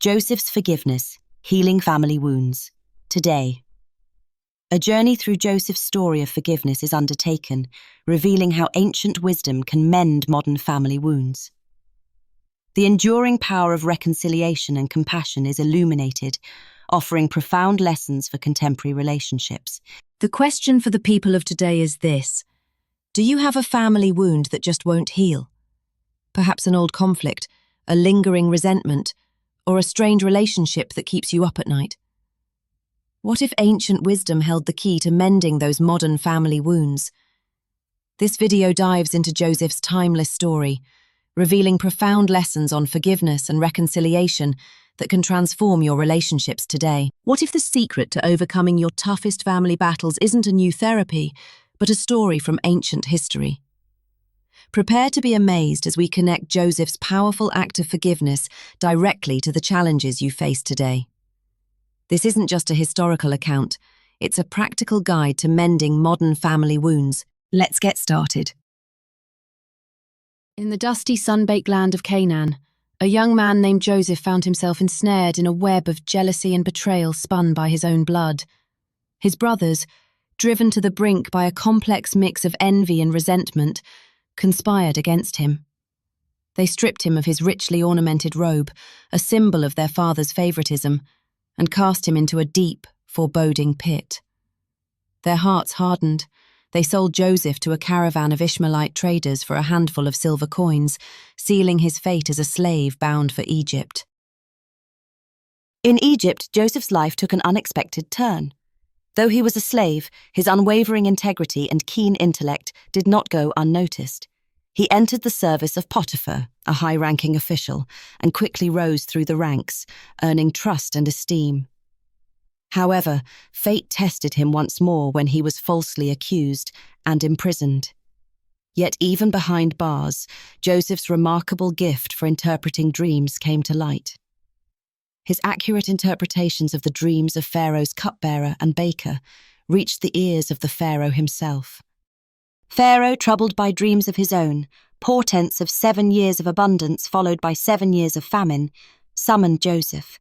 Joseph's forgiveness, healing family wounds. Today, a journey through Joseph's story of forgiveness is undertaken, revealing how ancient wisdom can mend modern family wounds. The enduring power of reconciliation and compassion is illuminated, offering profound lessons for contemporary relationships. The question for the people of today is this: do you have a family wound that just won't heal? Perhaps an old conflict, a lingering resentment, or a strained relationship that keeps you up at night. What if ancient wisdom held the key to mending those modern family wounds? This video dives into Joseph's timeless story, revealing profound lessons on forgiveness and reconciliation that can transform your relationships today. What if the secret to overcoming your toughest family battles isn't a new therapy, but a story from ancient history? Prepare to be amazed as we connect Joseph's powerful act of forgiveness directly to the challenges you face today. This isn't just a historical account, it's a practical guide to mending modern family wounds. Let's get started. In the dusty, sun-baked land of Canaan, a young man named Joseph found himself ensnared in a web of jealousy and betrayal spun by his own blood. His brothers, driven to the brink by a complex mix of envy and resentment, conspired against him. They stripped him of his richly ornamented robe, a symbol of their father's favoritism, and cast him into a deep, foreboding pit. Their hearts hardened. They sold Joseph to a caravan of Ishmaelite traders for a handful of silver coins, sealing his fate as a slave bound for Egypt. In Egypt, Joseph's life took an unexpected turn. Though he was a slave, his unwavering integrity and keen intellect did not go unnoticed. He entered the service of Potiphar, a high-ranking official, and quickly rose through the ranks, earning trust and esteem. However, fate tested him once more when he was falsely accused and imprisoned. Yet even behind bars, Joseph's remarkable gift for interpreting dreams came to light. His accurate interpretations of the dreams of Pharaoh's cupbearer and baker reached the ears of the Pharaoh himself. Pharaoh, troubled by dreams of his own, portents of 7 years of abundance followed by 7 years of famine, summoned Joseph.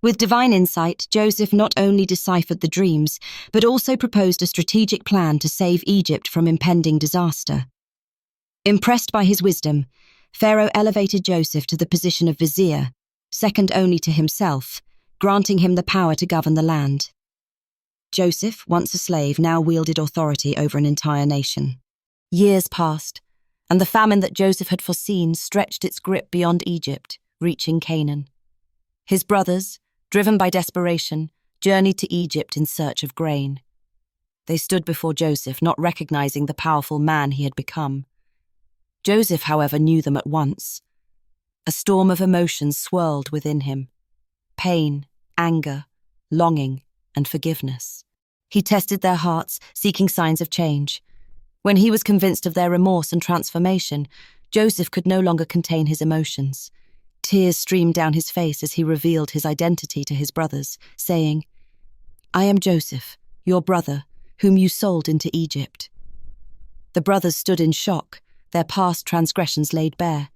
With divine insight, Joseph not only deciphered the dreams, but also proposed a strategic plan to save Egypt from impending disaster. Impressed by his wisdom, Pharaoh elevated Joseph to the position of vizier, second only to himself, granting him the power to govern the land. Joseph, once a slave, now wielded authority over an entire nation. Years passed, and the famine that Joseph had foreseen stretched its grip beyond Egypt, reaching Canaan. His brothers, driven by desperation, journeyed to Egypt in search of grain. They stood before Joseph, not recognizing the powerful man he had become. Joseph, however, knew them at once. A storm of emotions swirled within him: pain, anger, longing, and forgiveness. He tested their hearts, seeking signs of change. When he was convinced of their remorse and transformation, Joseph could no longer contain his emotions. Tears streamed down his face as he revealed his identity to his brothers, saying, "I am Joseph, your brother, whom you sold into Egypt." The brothers stood in shock, their past transgressions laid bare.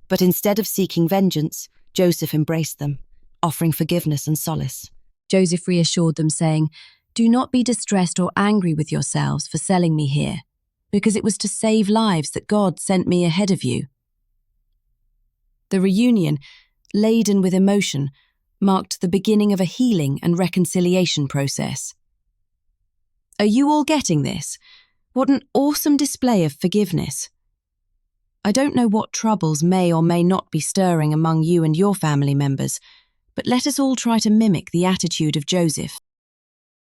But instead of seeking vengeance, Joseph embraced them, offering forgiveness and solace. Joseph reassured them, saying, "Do not be distressed or angry with yourselves for selling me here, because it was to save lives that God sent me ahead of you." The reunion, laden with emotion, marked the beginning of a healing and reconciliation process. Are you all getting this? What an awesome display of forgiveness. I don't know what troubles may or may not be stirring among you and your family members, but let us all try to mimic the attitude of Joseph.